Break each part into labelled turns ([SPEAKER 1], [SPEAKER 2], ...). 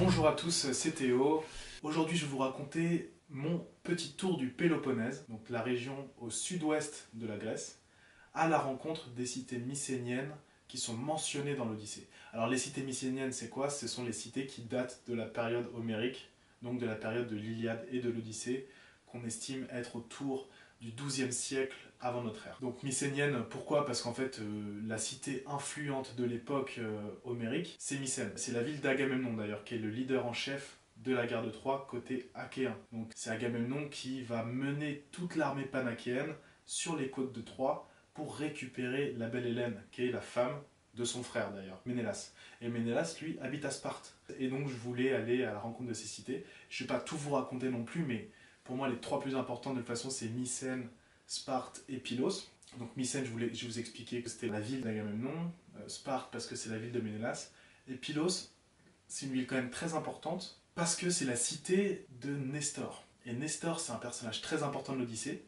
[SPEAKER 1] Bonjour à tous, c'est Théo. Aujourd'hui, je vais vous raconter mon petit tour du Péloponnèse, donc la région au sud-ouest de la Grèce, à la rencontre des cités mycéniennes qui sont mentionnées dans l'Odyssée. Alors les cités mycéniennes, c'est quoi? Ce sont les cités qui datent de la période homérique, donc de la période de l'Iliade et de l'Odyssée, qu'on estime être autour du XIIe siècle avant notre ère. Donc mycénienne, pourquoi? Parce qu'en fait, la cité influente de l'époque homérique, c'est Mycène. C'est la ville d'Agamemnon d'ailleurs, qui est le leader en chef de la guerre de Troie côté achéen. Donc c'est Agamemnon qui va mener toute l'armée panachéenne sur les côtes de Troie pour récupérer la belle Hélène, qui est la femme de son frère d'ailleurs, Ménélas. Et Ménélas, lui, habite à Sparte. Et donc je voulais aller à la rencontre de ces cités. Je ne vais pas tout vous raconter non plus, mais pour moi les trois plus importantes de toute façon, c'est Mycène, Sparte et Pylos. Donc Mycène, je vous expliquer que c'était la ville d'Agamemnon, Sparte parce que c'est la ville de Ménélas, et Pylos, c'est une ville quand même très importante parce que c'est la cité de Nestor. Et Nestor, c'est un personnage très important de l'Odyssée,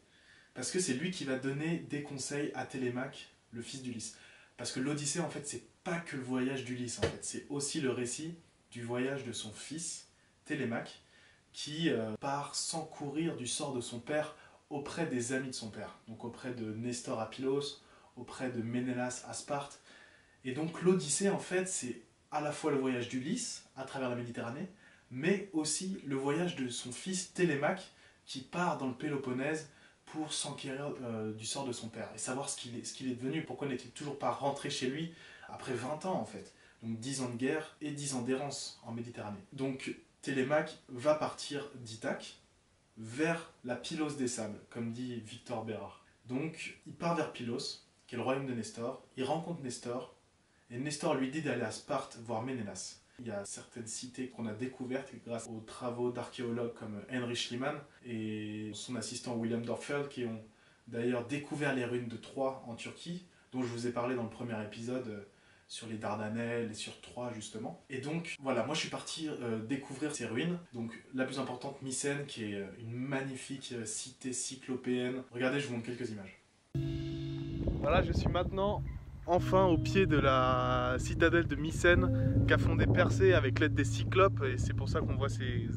[SPEAKER 1] parce que c'est lui qui va donner des conseils à Télémaque, le fils d'Ulysse. Parce que l'Odyssée, en fait, c'est pas que le voyage d'Ulysse, en fait, c'est aussi le récit du voyage de son fils, Télémaque, qui part s'encourir du sort de son père auprès des amis de son père. Donc auprès de Nestor à Pylos, auprès de Ménélas à Sparte. Et donc l'Odyssée, en fait, c'est à la fois le voyage d'Ulysse à travers la Méditerranée, mais aussi le voyage de son fils Télémaque, qui part dans le Péloponnèse pour s'enquérir du sort de son père et savoir ce qu'il est devenu, pourquoi n'est-il toujours pas rentré chez lui après 20 ans en fait. Donc 10 ans de guerre et 10 ans d'errance en Méditerranée. Donc Télémaque va partir d'Ithaque vers la Pylos des Sables, comme dit Victor Bérard. Donc il part vers Pylos, qui est le royaume de Nestor, il rencontre Nestor, et Nestor lui dit d'aller à Sparte voir Ménélas. Il y a certaines cités qu'on a découvertes grâce aux travaux d'archéologues comme Heinrich Schliemann et son assistant William Dorpfeld qui ont d'ailleurs découvert les ruines de Troie en Turquie, dont je vous ai parlé dans le premier épisode sur les Dardanelles et sur Troie justement. Et donc voilà, moi je suis parti découvrir ces ruines. Donc la plus importante, Mycène, qui est une magnifique cité cyclopéenne. Regardez, je vous montre quelques images. Voilà, je suis maintenant enfin au pied de la citadelle de Mycène qu'a fondé Persée avec l'aide des Cyclopes, et c'est pour ça qu'on voit ces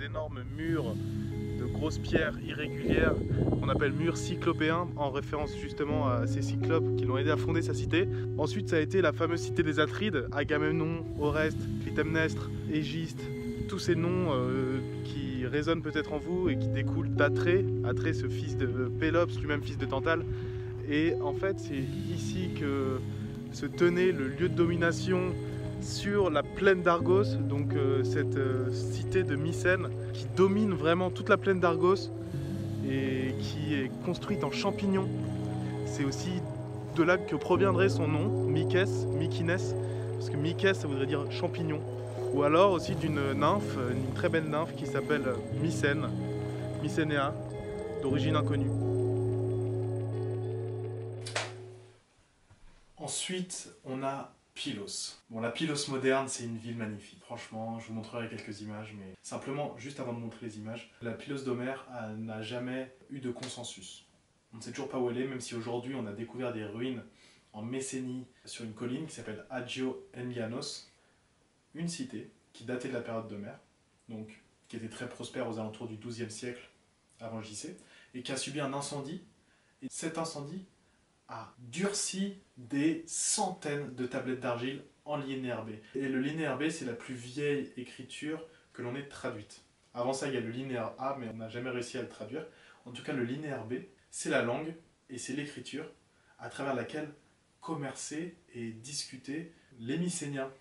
[SPEAKER 1] énormes murs de grosses pierres irrégulières qu'on appelle murs cyclopéens en référence justement à ces Cyclopes qui l'ont aidé à fonder sa cité. Ensuite ça a été la fameuse cité des Atrides, Agamemnon, Oreste, Clytemnestre, Égiste, tous ces noms qui résonnent peut-être en vous et qui découlent d'Atrée, Atrée ce fils de Pélops, lui-même fils de Tantale. Et en fait, c'est ici que se tenait le lieu de domination sur la plaine d'Argos, donc cette cité de Mycène qui domine vraiment toute la plaine d'Argos et qui est construite en champignons. C'est aussi de là que proviendrait son nom, Mykès, Mykines, parce que Mykès ça voudrait dire champignon. Ou alors aussi d'une nymphe, une très belle nymphe qui s'appelle Mycène, Mycénéa, d'origine inconnue. Ensuite, on a Pylos. Bon, la Pylos moderne, c'est une ville magnifique. Franchement, je vous montrerai quelques images, mais simplement, juste avant de montrer les images, la Pylos d'Homère n'a jamais eu de consensus. On ne sait toujours pas où elle est, même si aujourd'hui on a découvert des ruines en Messénie sur une colline qui s'appelle Agio Enlianos, une cité qui datait de la période d'Homère, donc qui était très prospère aux alentours du XIIe siècle avant JC, et qui a subi un incendie. Et cet incendie a durci des centaines de tablettes d'argile en linéaire-B. Et le linéaire-B, c'est la plus vieille écriture que l'on ait traduite. Avant ça, il y a le linéaire A, mais on n'a jamais réussi à le traduire. En tout cas, le linéaire B, c'est la langue et c'est l'écriture à travers laquelle commerçaient et discutaient les Mycéniens,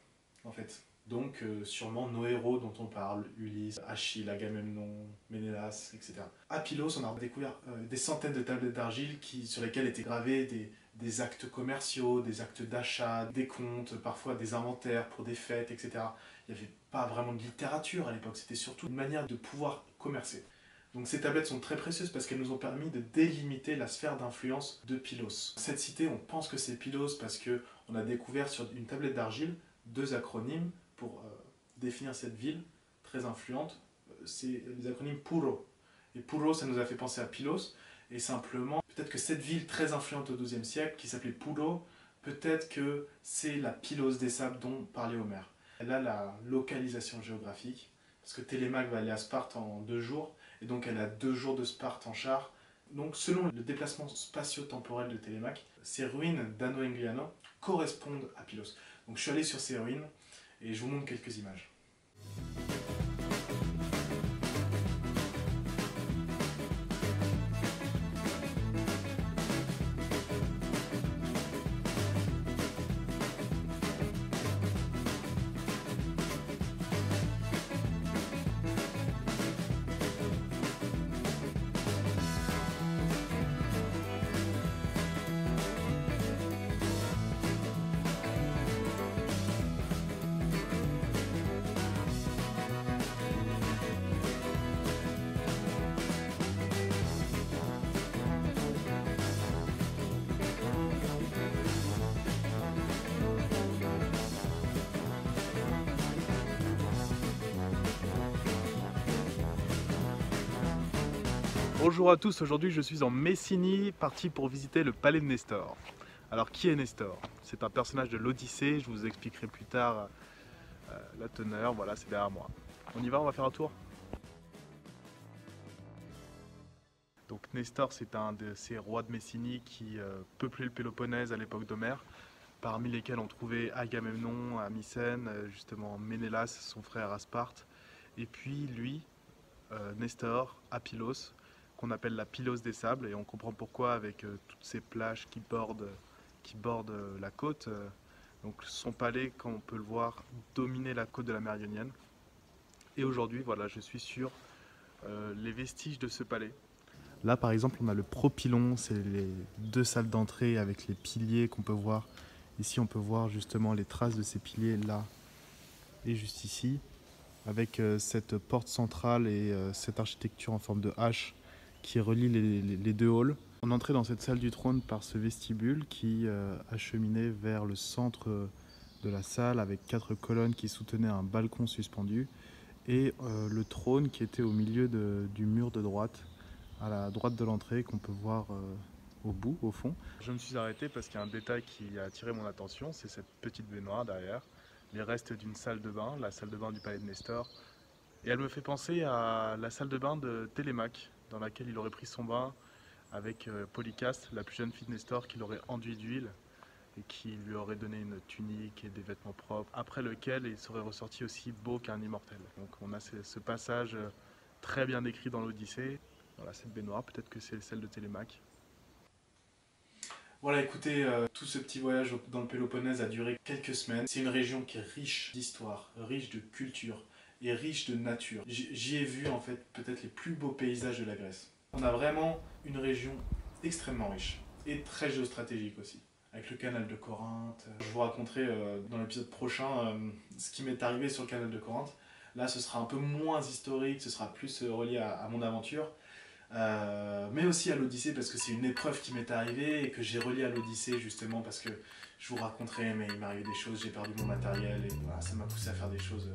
[SPEAKER 1] en fait. Donc sûrement nos héros dont on parle, Ulysse, Achille, Agamemnon, Ménélas, etc. À Pylos, on a découvert des centaines de tablettes d'argile sur lesquelles étaient gravés des actes commerciaux, des actes d'achat, des comptes, parfois des inventaires pour des fêtes, etc. Il n'y avait pas vraiment de littérature à l'époque, c'était surtout une manière de pouvoir commercer. Donc ces tablettes sont très précieuses parce qu'elles nous ont permis de délimiter la sphère d'influence de Pylos. Cette cité, on pense que c'est Pylos parce qu'on a découvert sur une tablette d'argile deux acronymes pour définir cette ville très influente. C'est les acronymes Puro. Et Puro, ça nous a fait penser à Pylos. Et simplement, peut-être que cette ville très influente au XIIe siècle, qui s'appelait Puro, peut-être que c'est la Pylos des Sables dont parlait Homère. elle a la localisation géographique, parce que Télémaque va aller à Sparte en 2 jours, et donc elle a 2 jours de Sparte en char. Donc selon le déplacement spatio-temporel de Télémaque, ces ruines d'Anno Engliano correspondent à Pylos. Donc je suis allé sur ces ruines, et je vous montre quelques images.
[SPEAKER 2] Bonjour à tous, aujourd'hui je suis en Messinie, parti pour visiter le palais de Nestor. Alors qui est Nestor? C'est un personnage de l'Odyssée, je vous expliquerai plus tard la teneur, voilà c'est derrière moi. On y va, on va faire un tour. Donc Nestor c'est un de ces rois de Messinie qui peuplait le Péloponnèse à l'époque d'Homère, parmi lesquels on trouvait Agamemnon à Mycène, justement Ménélas, son frère à Sparte, et puis lui, Nestor, à Pylos, qu'on appelle la Pylos des sables, et on comprend pourquoi avec toutes ces plages qui bordent la côte. Donc son palais, comme on peut le voir, dominait la côte de la mer Ionienne. Et aujourd'hui, voilà, je suis sur les vestiges de ce palais. Là, par exemple, on a le propylon, c'est les 2 salles d'entrée avec les piliers qu'on peut voir. Ici, on peut voir justement les traces de ces piliers là et juste ici, avec cette porte centrale et cette architecture en forme de H qui relie les 2 halls. On entrait dans cette salle du trône par ce vestibule qui acheminait vers le centre de la salle avec 4 colonnes qui soutenaient un balcon suspendu et le trône qui était au milieu du mur de droite, à la droite de l'entrée qu'on peut voir au bout, au fond. Je me suis arrêté parce qu'il y a un détail qui a attiré mon attention, c'est cette petite baignoire derrière, les restes d'une salle de bain, la salle de bain du palais de Nestor. Et elle me fait penser à la salle de bain de Télémaque, dans laquelle il aurait pris son bain avec Polycaste, la plus jeune fille de Nestor, qui l'aurait enduit d'huile et qui lui aurait donné une tunique et des vêtements propres, après lequel il serait ressorti aussi beau qu'un immortel. Donc on a ce passage très bien décrit dans l'Odyssée. Voilà cette baignoire, peut-être que c'est celle de Télémaque.
[SPEAKER 1] Voilà, écoutez, tout ce petit voyage dans le Péloponnèse a duré quelques semaines. C'est une région qui est riche d'histoire, riche de culture et riche de nature. J'y ai vu en fait peut-être les plus beaux paysages de la Grèce. On a vraiment une région extrêmement riche et très géostratégique aussi, avec le canal de Corinthe. Je vous raconterai dans l'épisode prochain ce qui m'est arrivé sur le canal de Corinthe. Là, ce sera un peu moins historique, ce sera plus relié à mon aventure. Mais aussi à l'Odyssée parce que c'est une épreuve qui m'est arrivée et que j'ai relié à l'Odyssée justement parce que je vous raconterai, mais il m'est arrivé des choses, j'ai perdu mon matériel et voilà, ça m'a poussé à faire des choses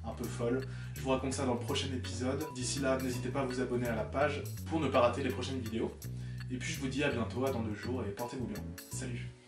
[SPEAKER 1] un peu folles. Je vous raconte ça dans le prochain épisode. D'ici là, n'hésitez pas à vous abonner à la page pour ne pas rater les prochaines vidéos. Et puis je vous dis à bientôt, à dans 2 jours et portez-vous bien. Salut!